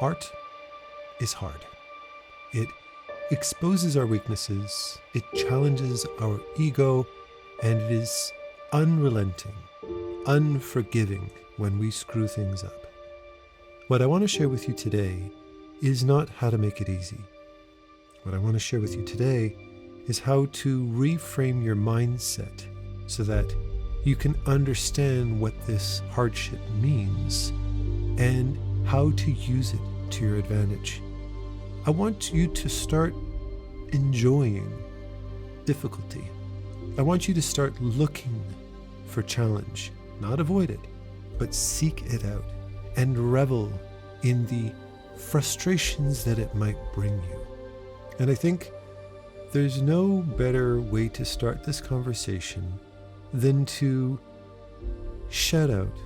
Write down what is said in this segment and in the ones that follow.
Art is hard. It exposes our weaknesses, it challenges our ego, and it is unrelenting, unforgiving when we screw things up. What I want to share with you today is not how to make it easy. What I want to share with you today is how to reframe your mindset so that you can understand what this hardship means and how to use it to your advantage. I want you to start enjoying difficulty. I want you to start looking for challenge, not avoid it, but seek it out and revel in the frustrations that it might bring you. And I think there's no better way to start this conversation than to shout out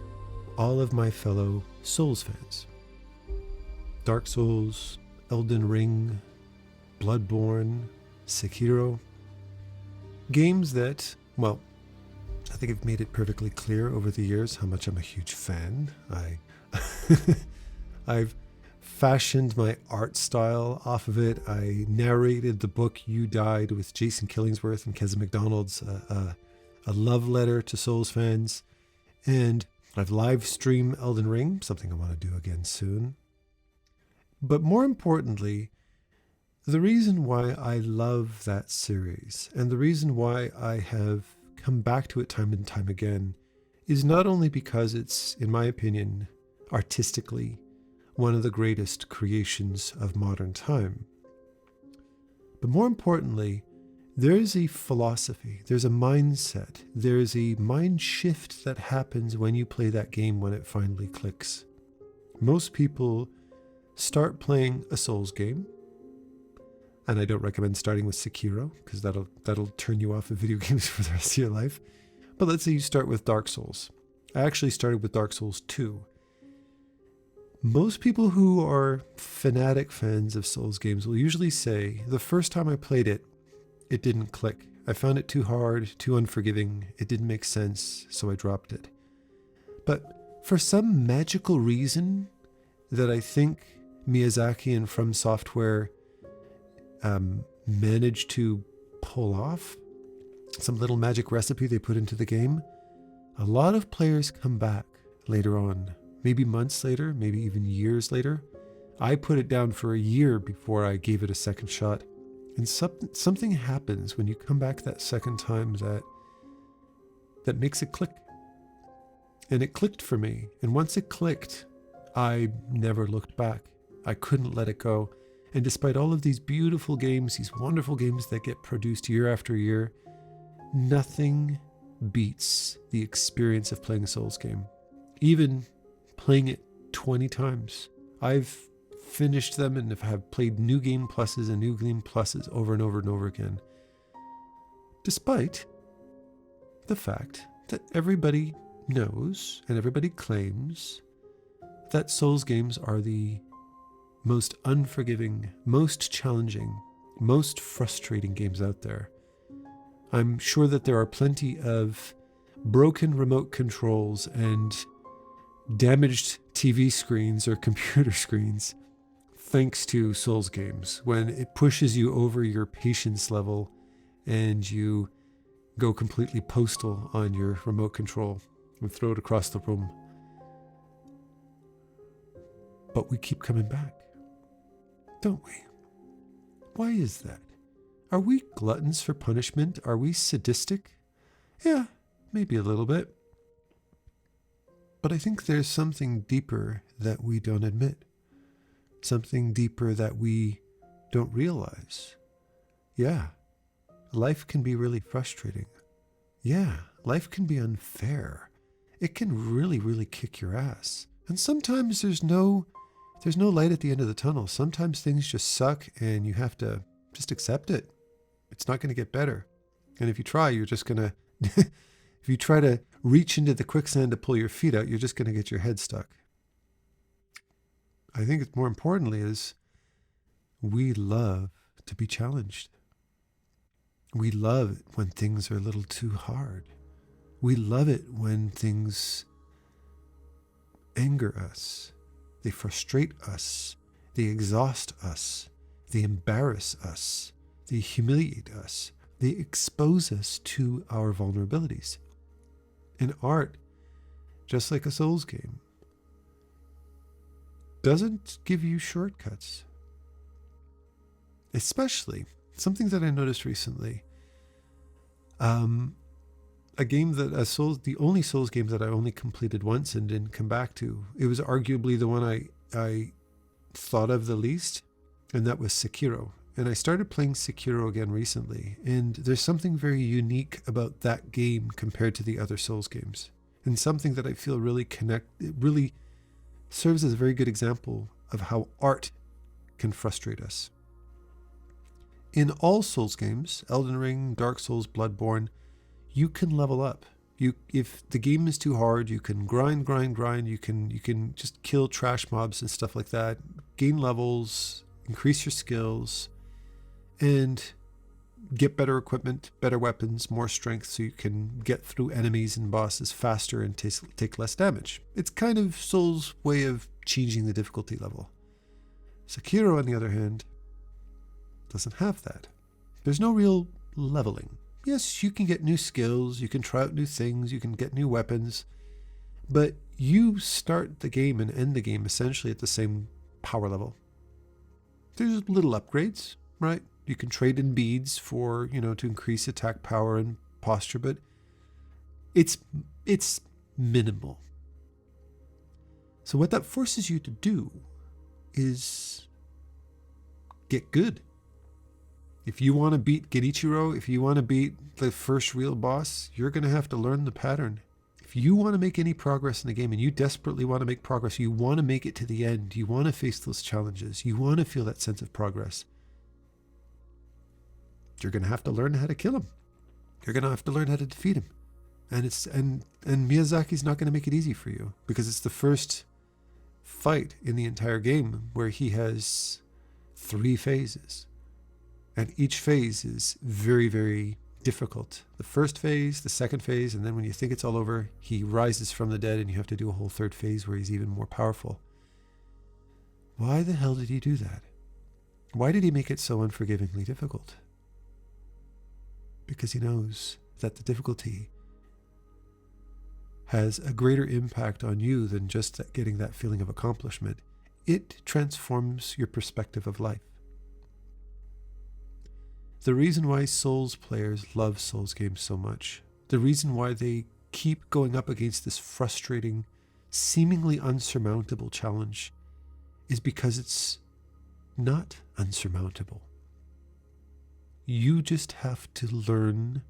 all of my fellow Souls fans. Dark Souls, Elden Ring, Bloodborne, Sekiro. Games that, well, I think I've made it perfectly clear over the years how much I'm a huge fan. I've fashioned my art style off of it. I narrated the book You Died with Jason Killingsworth and Keza McDonald's, a love letter to Souls fans. And I've live streamed Elden Ring, something I want to do again soon. But more importantly, the reason why I love that series and the reason why I have come back to it time and time again is not only because it's, in my opinion, artistically one of the greatest creations of modern time, but more importantly, there's a philosophy, there's a mindset, there's a mind shift that happens when you play that game when it finally clicks. Most people start playing a Souls game, and I don't recommend starting with Sekiro because that'll turn you off of video games for the rest of your life. But let's say you start with Dark Souls. I actually started with Dark Souls 2. Most people who are fanatic fans of Souls games will usually say, the first time I played it, it didn't click. I found it too hard, too unforgiving. It didn't make sense, so I dropped it. But for some magical reason that I think Miyazaki and From Software managed to pull off, some little magic recipe they put into the game, a lot of players come back later on, maybe months later, maybe even years later. I put it down for a year before I gave it a second shot. And something happens when you come back that second time that makes it click. And it clicked for me. And once it clicked, I never looked back. I couldn't let it go. And despite all of these beautiful games, these wonderful games that get produced year after year, nothing beats the experience of playing a Souls game. Even playing it 20 times. I've finished them and have played new game pluses and new game pluses over and over and over again. Despite the fact that everybody knows and everybody claims that Souls games are the most unforgiving, most challenging, most frustrating games out there. I'm sure that there are plenty of broken remote controls and damaged TV screens or computer screens thanks to Souls games, when it pushes you over your patience level and you go completely postal on your remote control and throw it across the room. But we keep coming back, don't we? Why is that? Are we gluttons for punishment? Are we sadistic? Yeah, maybe a little bit. But I think there's something deeper that we don't admit. Something deeper that we don't realize. Yeah, life can be really frustrating. Yeah, life can be unfair. It can really, really kick your ass. And sometimes there's no light at the end of the tunnel. Sometimes things just suck and you have to just accept it. It's not going to get better. And if you try, you're just going to, if you try to reach into the quicksand to pull your feet out, you're just going to get your head stuck. I think it's more importantly is we love to be challenged. We love it when things are a little too hard. We love it when things anger us. They frustrate us. They exhaust us. They embarrass us. They humiliate us. They expose us to our vulnerabilities. And art, just like a Souls game, doesn't give you shortcuts. Especially, something that I noticed recently, the only Souls game that I only completed once and didn't come back to. It was arguably the one I thought of the least, and that was Sekiro. And I started playing Sekiro again recently, and there's something very unique about that game compared to the other Souls games, and something that I feel it really serves as a very good example of how art can frustrate us. In all Souls games, Elden Ring, Dark Souls, Bloodborne, you can level up. If the game is too hard, you can grind. You can just kill trash mobs and stuff like that, gain levels, increase your skills, and get better equipment, better weapons, more strength, so you can get through enemies and bosses faster and take less damage. It's kind of Souls' way of changing the difficulty level. Sekiro, on the other hand, doesn't have that. There's no real leveling. Yes, you can get new skills, you can try out new things, you can get new weapons, but you start the game and end the game essentially at the same power level. There's little upgrades, right? You can trade in beads for, to increase attack power and posture, but it's minimal. So what that forces you to do is get good. If you want to beat Genichiro, if you want to beat the first real boss, you're going to have to learn the pattern. If you want to make any progress in the game, and you desperately want to make progress, you want to make it to the end, you want to face those challenges, you want to feel that sense of progress, you're going to have to learn how to kill him. You're going to have to learn how to defeat him. And Miyazaki's not going to make it easy for you, because it's the first fight in the entire game where he has 3 phases. And each phase is very, very difficult. The first phase, the second phase, and then when you think it's all over, he rises from the dead and you have to do a whole 3rd phase where he's even more powerful. Why the hell did he do that? Why did he make it so unforgivingly difficult? Because he knows that the difficulty has a greater impact on you than just getting that feeling of accomplishment. It transforms your perspective of life. The reason why Souls players love Souls games so much, the reason why they keep going up against this frustrating, seemingly unsurmountable challenge, is because it's not unsurmountable. You just have to learn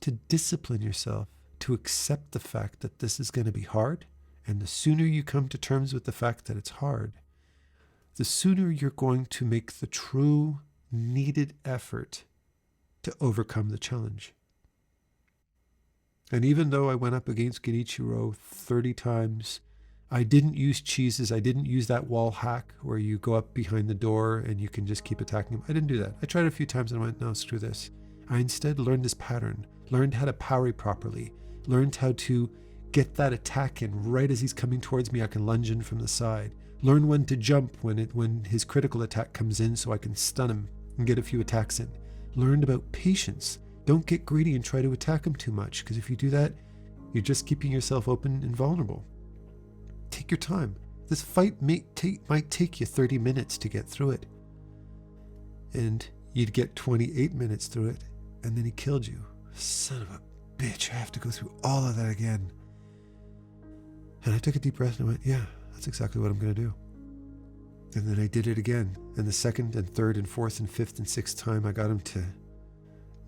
to discipline yourself, to accept the fact that this is going to be hard, and the sooner you come to terms with the fact that it's hard, the sooner you're going to make the true needed effort to overcome the challenge. And even though I went up against Genichiro 30 times, I didn't use cheeses. I didn't use that wall hack where you go up behind the door and you can just keep attacking him. I didn't do that. I tried a few times and I went, no, screw this. I instead learned this pattern, learned how to parry properly, learned how to get that attack in right as he's coming towards me. I can lunge in from the side. Learn when to jump when his critical attack comes in so I can stun him and get a few attacks in. Learned about patience. Don't get greedy and try to attack him too much, because if you do that, you're just keeping yourself open and vulnerable. Take your time. This fight might take you 30 minutes to get through it. And you'd get 28 minutes through it, and then he killed you. Son of a bitch, I have to go through all of that again. And I took a deep breath and I went, yeah, that's exactly what I'm going to do. And then I did it again. And the 2nd and 3rd and 4th and 5th and 6th time, I got him to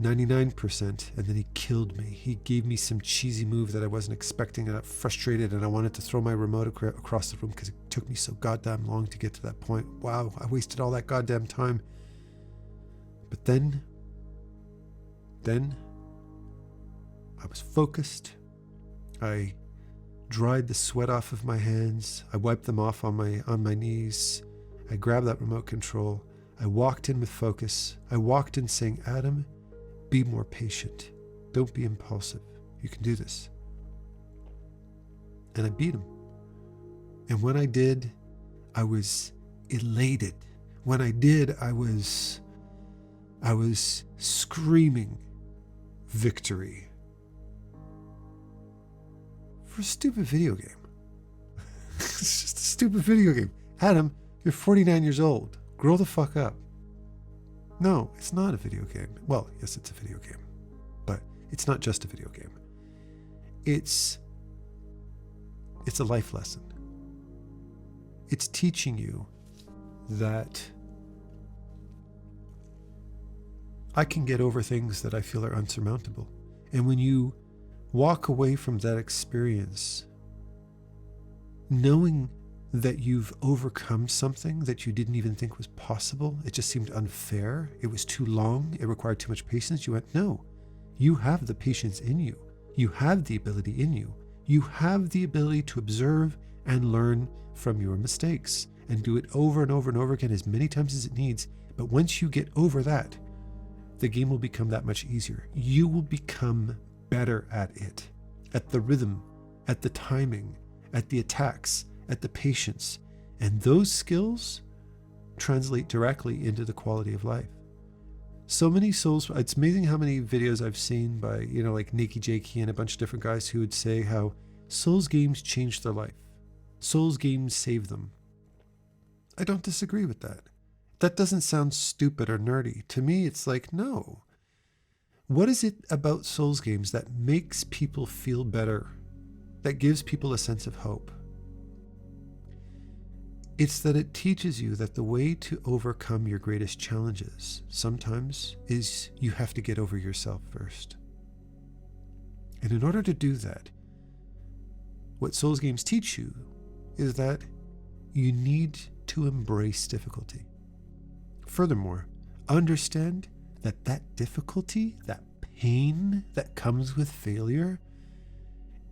99%. And then he killed me. He gave me some cheesy move that I wasn't expecting. And I got frustrated and I wanted to throw my remote across the room because it took me so goddamn long to get to that point. Wow, I wasted all that goddamn time. But then I was focused. I dried the sweat off of my hands. I wiped them off on my knees. I grabbed that remote control. I walked in with focus. I walked in saying, Adam, be more patient. Don't be impulsive. You can do this. And I beat him. And when I did, I was elated. When I did, I was screaming victory for a stupid video game. It's just a stupid video game. Adam, you're 49 years old. Grow the fuck up. No, it's not a video game. Well, yes, it's a video game, but it's not just a video game. It's a life lesson. It's teaching you that I can get over things that I feel are unsurmountable. And when you walk away from that experience, knowing that you've overcome something that you didn't even think was possible, it just seemed unfair, it was too long, it required too much patience, you went, no, you have the patience in you. You have the ability in you. You have the ability to observe and learn from your mistakes and do it over and over and over again as many times as it needs. But once you get over that, the game will become that much easier. You will become better at it, at the rhythm, at the timing, at the attacks, at the patience. And those skills translate directly into the quality of life. So many Souls, it's amazing how many videos I've seen by, like Nikki Jakey and a bunch of different guys who would say how Souls games changed their life. Souls games save them. I don't disagree with that. That doesn't sound stupid or nerdy. To me, it's like, no. What is it about Souls games that makes people feel better? That gives people a sense of hope? It's that it teaches you that the way to overcome your greatest challenges sometimes is you have to get over yourself first. And in order to do that, what Souls games teach you is that you need to embrace difficulty. Furthermore, understand that that difficulty, that pain that comes with failure,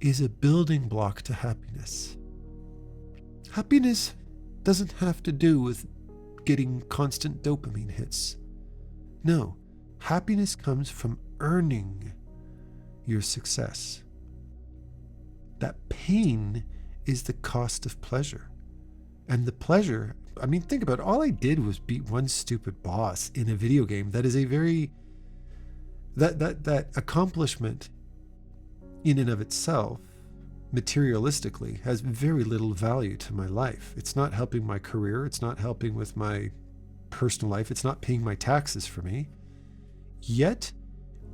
is a building block to happiness. Happiness doesn't have to do with getting constant dopamine hits. No, happiness comes from earning your success. That pain is the cost of pleasure. And the pleasure, think about it, all I did was beat one stupid boss in a video game. That is a very, that accomplishment in and of itself, materialistically, has very little value to my life. It's not helping my career. It's not helping with my personal life. It's not paying my taxes for me. Yet,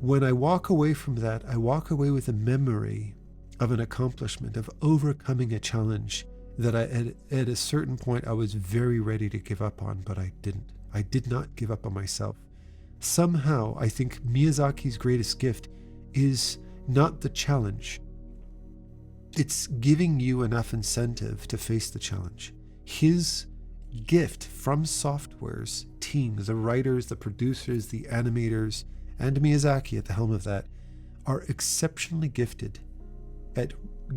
when I walk away from that, I walk away with a memory of an accomplishment, of overcoming a challenge that at a certain point I was very ready to give up on, but I didn't. I did not give up on myself. Somehow, I think Miyazaki's greatest gift is not the challenge. It's giving you enough incentive to face the challenge. His gift from Software's team, the writers, the producers, the animators, and Miyazaki at the helm of that, are exceptionally gifted at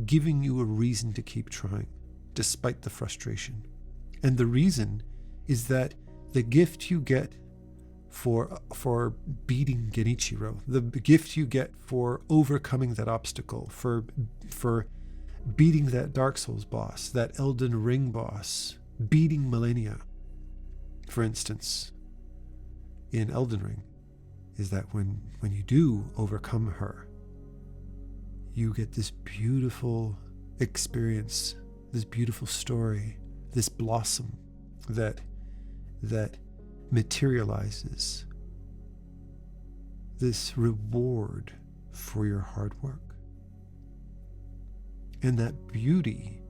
giving you a reason to keep trying, despite the frustration. And the reason is that the gift you get for beating Genichiro, the gift you get for overcoming that obstacle, for beating that Dark Souls boss, that Elden Ring boss, beating Malenia, for instance, in Elden Ring, is that when you do overcome her, you get this beautiful experience, this beautiful story, this blossom that materializes this reward for your hard work. And that beauty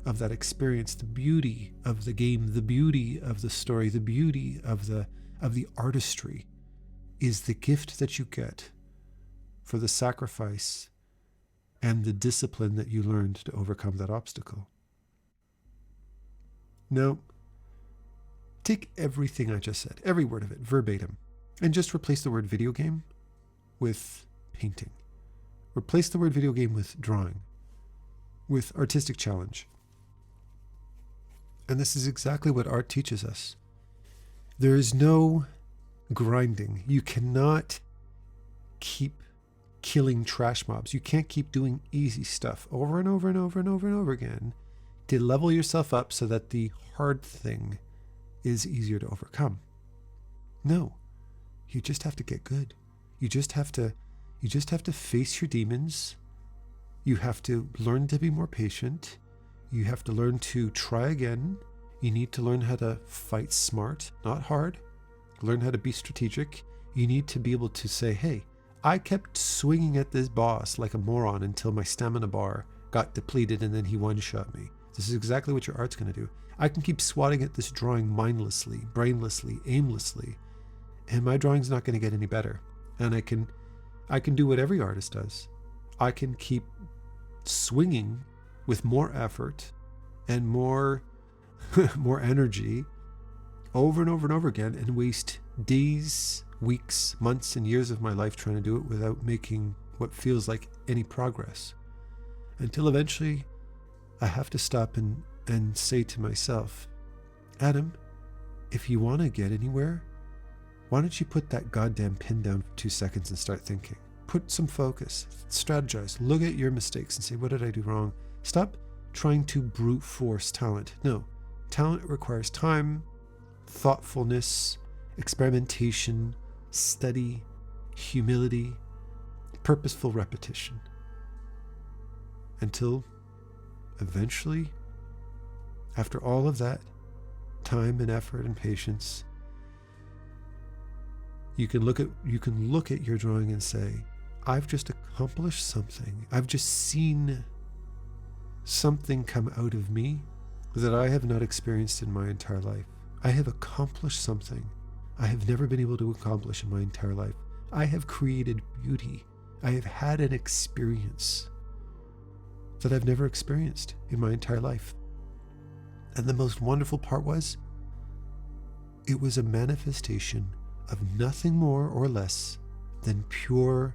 of that experience, the beauty of the game, the beauty of the story, the beauty of the artistry is the gift that you get for the sacrifice and the discipline that you learned to overcome that obstacle. Now, take everything I just said, every word of it, verbatim, and just replace the word video game with painting. Replace the word video game with drawing, with artistic challenge. And this is exactly what art teaches us. There is no grinding. You cannot keep killing trash mobs. You can't keep doing easy stuff over and over and over and over and over again to level yourself up so that the hard thing is easier to overcome. No, you just have to get good. You just have to face your demons. You have to learn to be more patient. You have to learn to try again. You need to learn how to fight smart, not hard. Learn how to be strategic. You need to be able to say, hey, I kept swinging at this boss like a moron until my stamina bar got depleted and then he one-shot me. This is exactly what your art's going to do. I can keep swatting at this drawing mindlessly, brainlessly, aimlessly, and my drawing's not going to get any better. And I can do what every artist does. I can keep swinging with more effort and more energy over and over and over again and waste days, weeks, months, and years of my life trying to do it without making what feels like any progress. Until eventually I have to stop and say to myself, Adam, if you want to get anywhere, why don't you put that goddamn pin down for 2 seconds and start thinking? Put some focus, strategize, look at your mistakes and say, what did I do wrong? Stop trying to brute force talent. No, talent requires time, thoughtfulness, experimentation, study, humility, purposeful repetition. Until eventually, after all of that time and effort and patience, you can look at your drawing and say, I've just accomplished something. I've just seen something come out of me that I have not experienced in my entire life. I have accomplished something I have never been able to accomplish in my entire life. I have created beauty. I have had an experience that I've never experienced in my entire life. And the most wonderful part was, it was a manifestation of nothing more or less than pure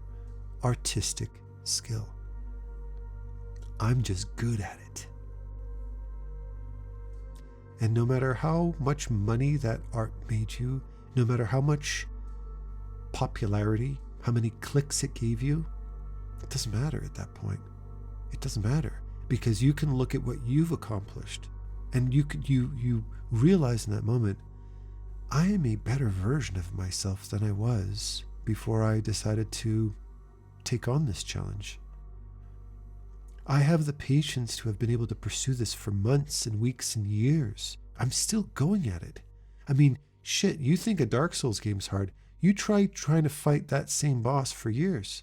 artistic skill. I'm just good at it. And no matter how much money that art made you, no matter how much popularity, how many clicks it gave you, it doesn't matter at that point. It doesn't matter, because you can look at what you've accomplished and you realize in that moment, I am a better version of myself than I was before I decided to take on this challenge. I have the patience to have been able to pursue this for months and weeks and years. I'm still going at it. I mean, shit, you think a Dark Souls game's hard. You trying to fight that same boss for years.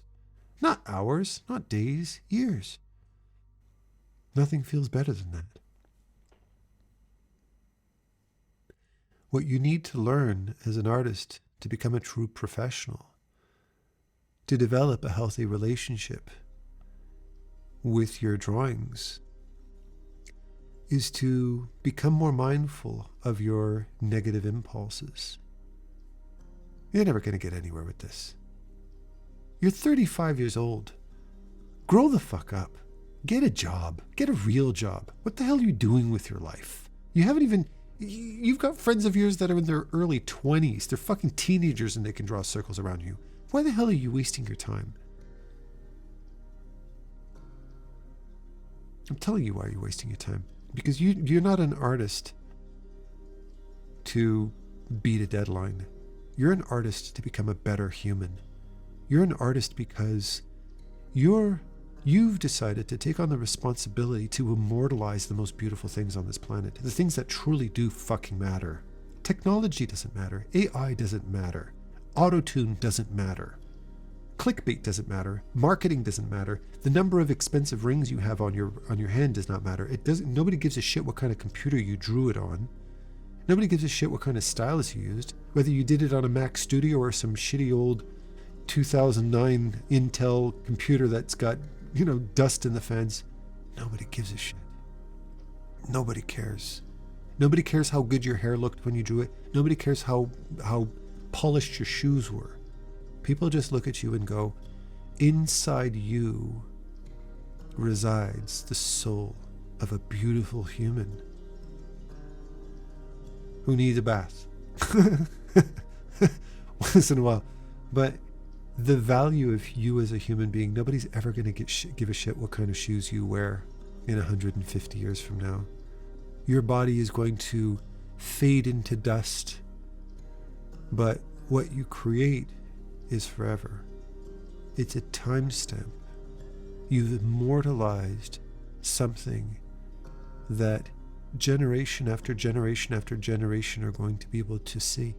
Not hours, not days, years. Nothing feels better than that. What you need to learn as an artist to become a true professional, to develop a healthy relationship with your drawings, is to become more mindful of your negative impulses. You're never going to get anywhere with this. You're 35 years old. Grow the fuck up. Get a job. Get a real job. What the hell are you doing with your life? You've got friends of yours that are in their early 20s. They're fucking teenagers and they can draw circles around you. Why the hell are you wasting your time? I'm telling you why you're wasting your time. Because you're not an artist to beat a deadline. You're an artist to become a better human. You're an artist because you've decided to take on the responsibility to immortalize the most beautiful things on this planet. The things that truly do fucking matter. Technology doesn't matter. AI doesn't matter. Auto-tune doesn't matter. Clickbait doesn't matter. Marketing doesn't matter. The number of expensive rings you have on your hand does not matter. Nobody gives a shit what kind of computer you drew it on. Nobody gives a shit what kind of stylus you used. Whether you did it on a Mac Studio or some shitty old 2009 Intel computer that's got, dust in the fans. Nobody gives a shit. Nobody cares. Nobody cares how good your hair looked when you drew it. Nobody cares how polished your shoes were. People just look at you and go, inside you resides the soul of a beautiful human who needs a bath once in a while. But the value of you as a human being, nobody's ever going to give a shit what kind of shoes you wear in 150 years from now. Your body is going to fade into dust. But what you create is forever. It's a timestamp. You've immortalized something that generation after generation after generation are going to be able to see.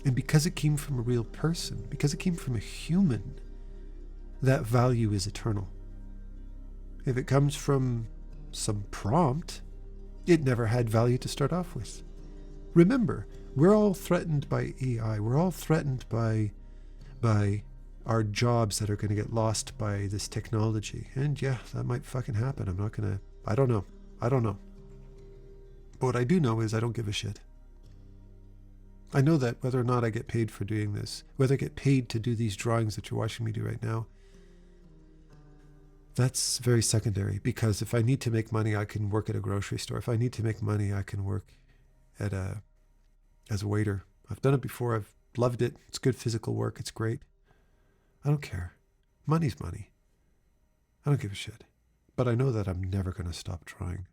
And because it came from a real person, because it came from a human, that value is eternal. If it comes from some prompt, it never had value to start off with. Remember, we're all threatened by AI. We're all threatened by our jobs that are going to get lost by this technology. And yeah, that might fucking happen. I don't know. But what I do know is I don't give a shit. I know that whether or not I get paid for doing this, whether I get paid to do these drawings that you're watching me do right now, that's very secondary, because if I need to make money, I can work at a grocery store. If I need to make money, I can work as a waiter. I've done it before. I've loved it. It's good physical work. It's great. I don't care. Money's money. I don't give a shit. But I know that I'm never going to stop trying.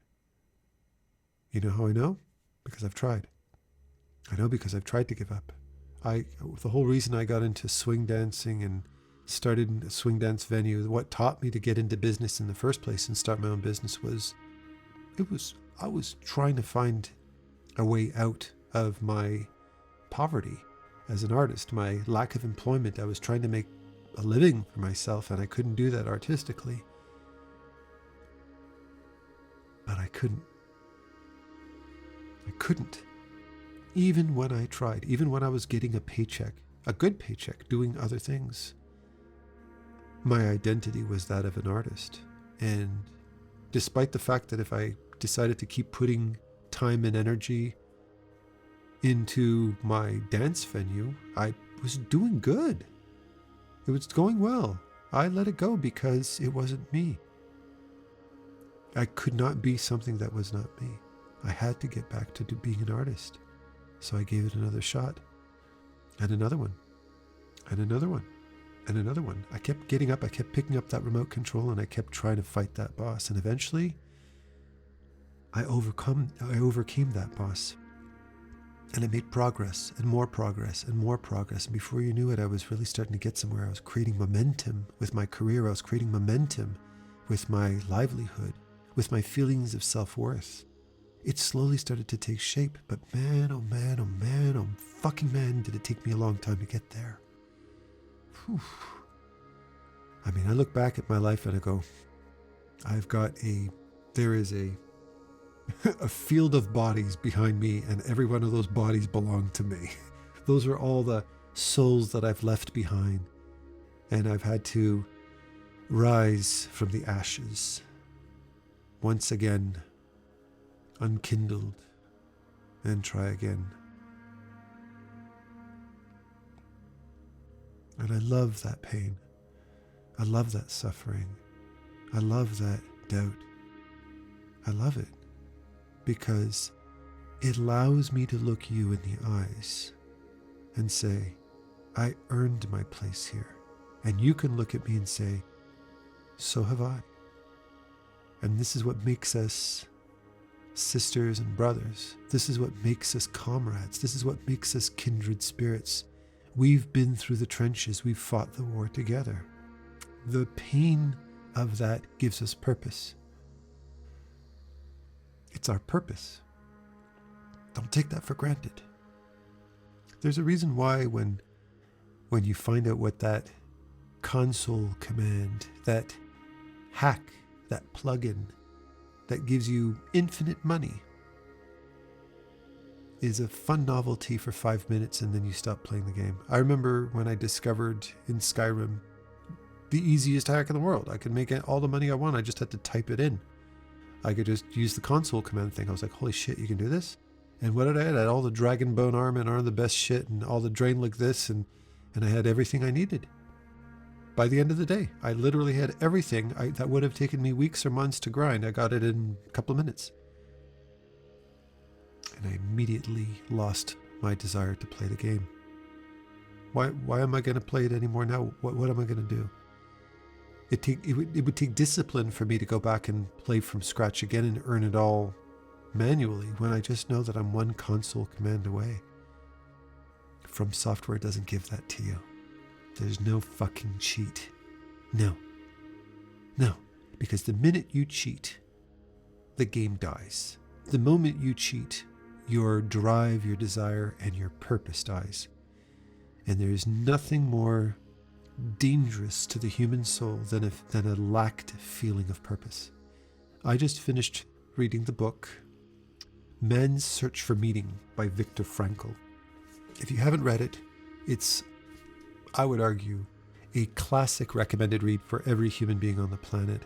You know how I know? Because I've tried. I know because I've tried to give up. The whole reason I got into swing dancing and started a swing dance venue, what taught me to get into business in the first place and start my own business was I was trying to find a way out of my poverty as an artist, my lack of employment. I was trying to make a living for myself, and I couldn't do that artistically. But I couldn't. Even when I tried, even when I was getting a paycheck, a good paycheck, doing other things, my identity was that of an artist. And despite the fact that if I decided to keep putting time and energy into my dance venue, I was doing good. It was going well. I let it go because it wasn't me. I could not be something that was not me. I had to get back to being an artist. So I gave it another shot, and another one, and another one, and another one. I kept getting up, I kept picking up that remote control, and I kept trying to fight that boss. And eventually, I overcame that boss. And I made progress, and more progress, and more progress. And before you knew it, I was really starting to get somewhere. I was creating momentum with my career. I was creating momentum with my livelihood, with my feelings of self-worth. It slowly started to take shape, but man, oh man, oh man, oh fucking man, did it take me a long time to get there. Whew. I mean, I look back at my life and I go, there is a field of bodies behind me, and every one of those bodies belong to me. Those are all the souls that I've left behind, and I've had to rise from the ashes once again, unkindled, and try again. And I love that pain. I love that suffering. I love that doubt. I love it because it allows me to look you in the eyes and say, I earned my place here. And you can look at me and say, so have I. And this is what makes us sisters and brothers. This is what makes us comrades. This is what makes us kindred spirits. We've been through the trenches. We've fought the war together. The pain of that gives us purpose. It's our purpose. Don't take that for granted. There's a reason why when you find out what that console command, that hack, that plugin that gives you infinite money is a fun novelty for 5 minutes and then you stop playing the game. I remember when I discovered in Skyrim the easiest hack in the world. I could make all the money I want. I just had to type it in. I could just use the console command thing. I was like, holy shit, you can do this? And what did I add? I had all the dragon bone armor and arm the best shit and all the drain like this, and I had everything I needed. By the end of the day, I literally had everything that would have taken me weeks or months to grind. I got it in a couple of minutes. And I immediately lost my desire to play the game. Why am I going to play it anymore now? What am I going to do? It would take discipline for me to go back and play from scratch again and earn it all manually when I just know that I'm one console command away. From Software doesn't give that to you. There's no fucking cheat. No. Because the minute you cheat, the game dies. The moment you cheat, your drive, your desire, and your purpose dies. And there is nothing more dangerous to the human soul than a lacked feeling of purpose. I just finished reading the book Man's Search for Meaning by Viktor Frankl. If you haven't read it, it's, I would argue, a classic recommended read for every human being on the planet.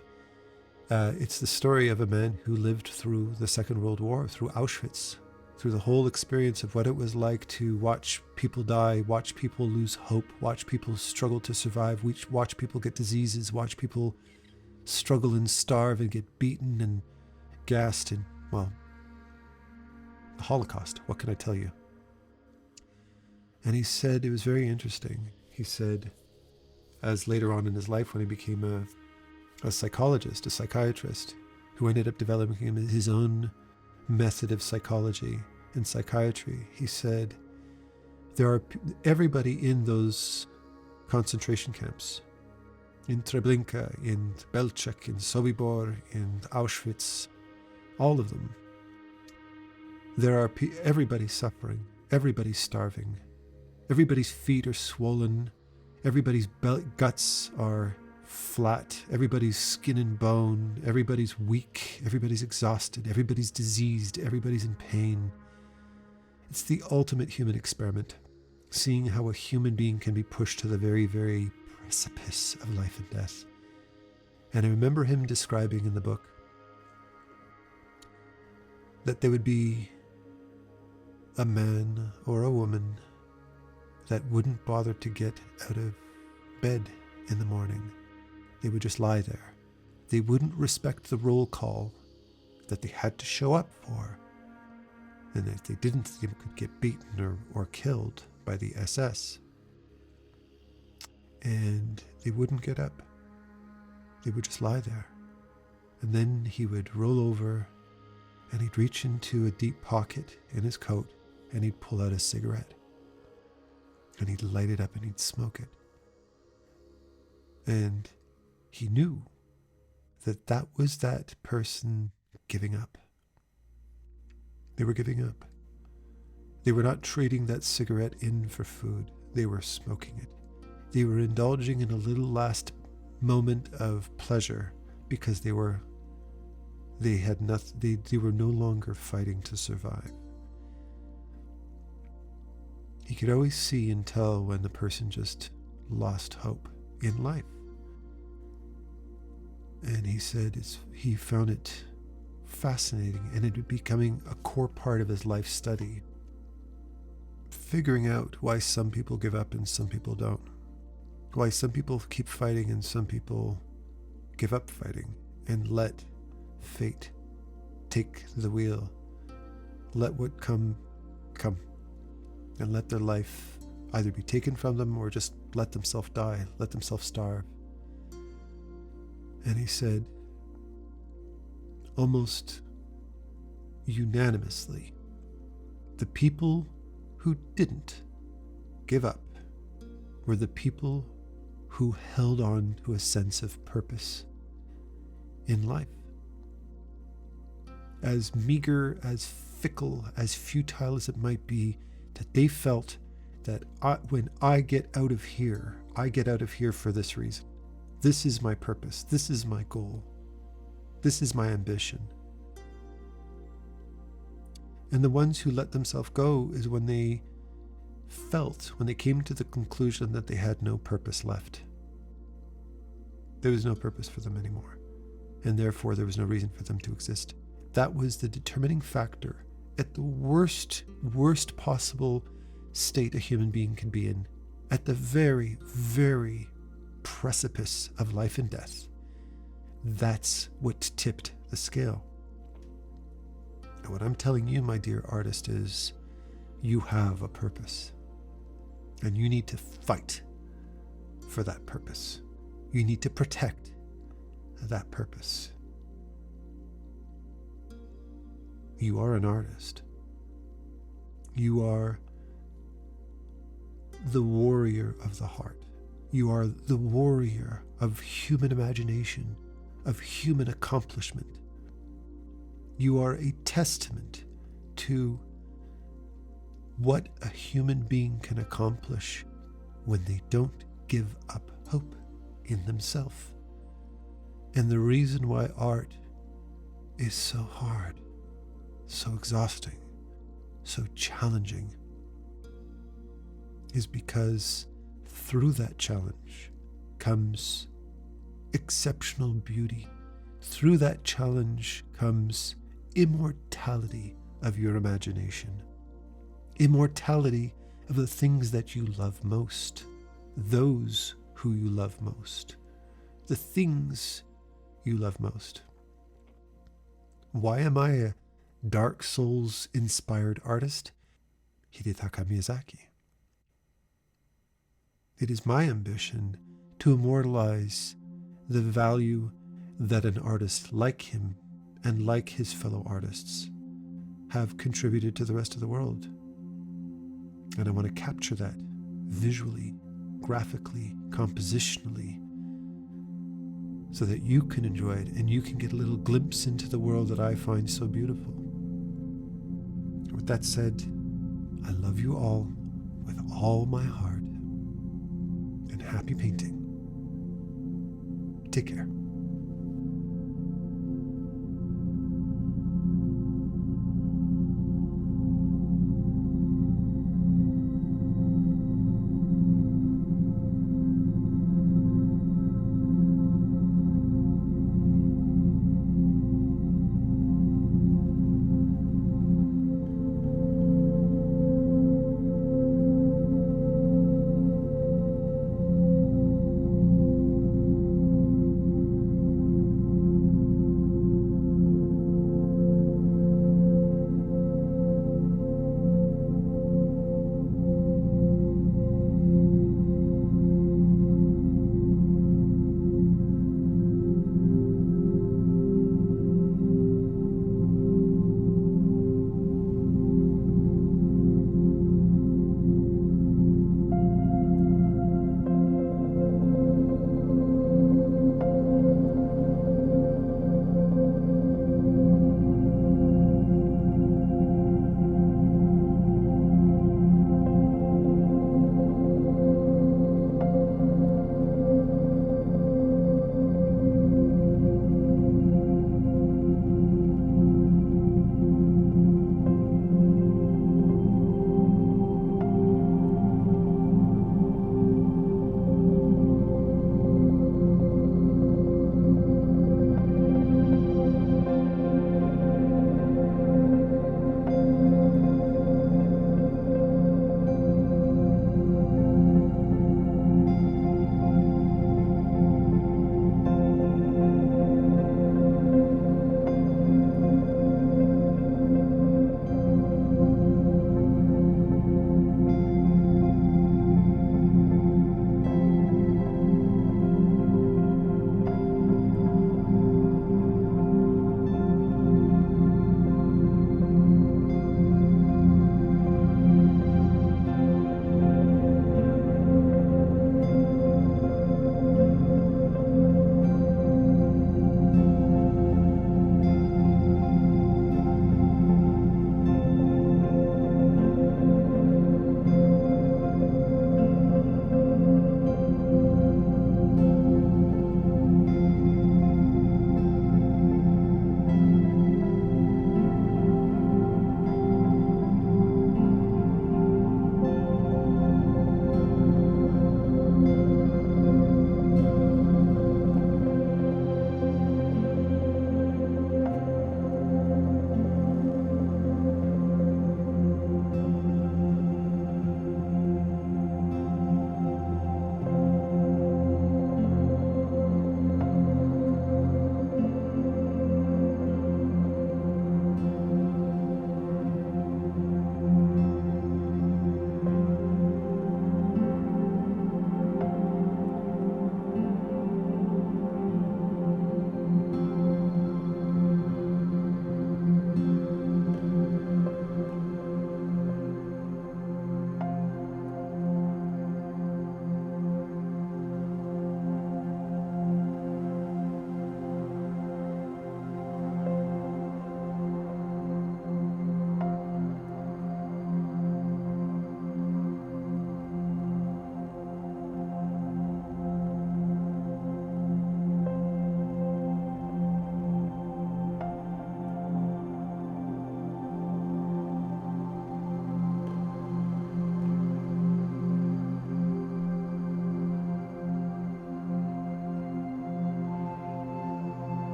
It's the story of a man who lived through the Second World War, through Auschwitz, through the whole experience of what it was like to watch people die, watch people lose hope, watch people struggle to survive, watch people get diseases, watch people struggle and starve and get beaten and gassed, and, well, the Holocaust, what can I tell you? And he said, it was very interesting. He said, as later on in his life when he became a psychologist, a psychiatrist, who ended up developing his own method of psychology and psychiatry, he said, everybody in those concentration camps, in Treblinka, in Belzec, in Sobibor, in Auschwitz, all of them, everybody's suffering, everybody's starving, everybody's feet are swollen, everybody's guts are flat, everybody's skin and bone, everybody's weak, everybody's exhausted, everybody's diseased, everybody's in pain. It's the ultimate human experiment, seeing how a human being can be pushed to the very, very precipice of life and death. And I remember him describing in the book that there would be a man or a woman that wouldn't bother to get out of bed in the morning. They would just lie there. They wouldn't respect the roll call that they had to show up for. And if they didn't, they could get beaten or killed by the SS. And they wouldn't get up. They would just lie there. And then he would roll over and he'd reach into a deep pocket in his coat and he'd pull out a cigarette. And he'd light it up and he'd smoke it. And he knew that was that person giving up. They were giving up. They were not trading that cigarette in for food. They were smoking it. They were indulging in a little last moment of pleasure because they were no longer fighting to survive. He could always see and tell when the person just lost hope in life. And he said he found it fascinating, and it was becoming a core part of his life study, figuring out why some people give up and some people don't, why some people keep fighting and some people give up fighting and let fate take the wheel, let what come, and let their life either be taken from them or just let themselves die, let themselves starve. And he said, almost unanimously, the people who didn't give up were the people who held on to a sense of purpose in life. As meager, as fickle, as futile as it might be, that they felt that when I get out of here, I get out of here for this reason. This is my purpose. This is my goal. This is my ambition. And the ones who let themselves go is when they came to the conclusion that they had no purpose left. There was no purpose for them anymore. And therefore there was no reason for them to exist. That was the determining factor at the worst possible state a human being can be in, at the very, very precipice of life and death. That's what tipped the scale. And what I'm telling you, my dear artist, is you have a purpose. And you need to fight for that purpose. You need to protect that purpose. You are an artist. You are the warrior of the heart. You are the warrior of human imagination, of human accomplishment. You are a testament to what a human being can accomplish when they don't give up hope in themselves. And the reason why art is so hard, so exhausting, so challenging is because through that challenge comes exceptional beauty. Through that challenge comes immortality of your imagination. Immortality of the things that you love most, those who you love most, the things you love most. Why am I a Dark Souls inspired artist? Hidetaka Miyazaki. It is my ambition to immortalize the value that an artist like him and like his fellow artists have contributed to the rest of the world. And I want to capture that visually, graphically, compositionally, so that you can enjoy it and you can get a little glimpse into the world that I find so beautiful. With that said, I love you all with all my heart, and happy painting. Take care.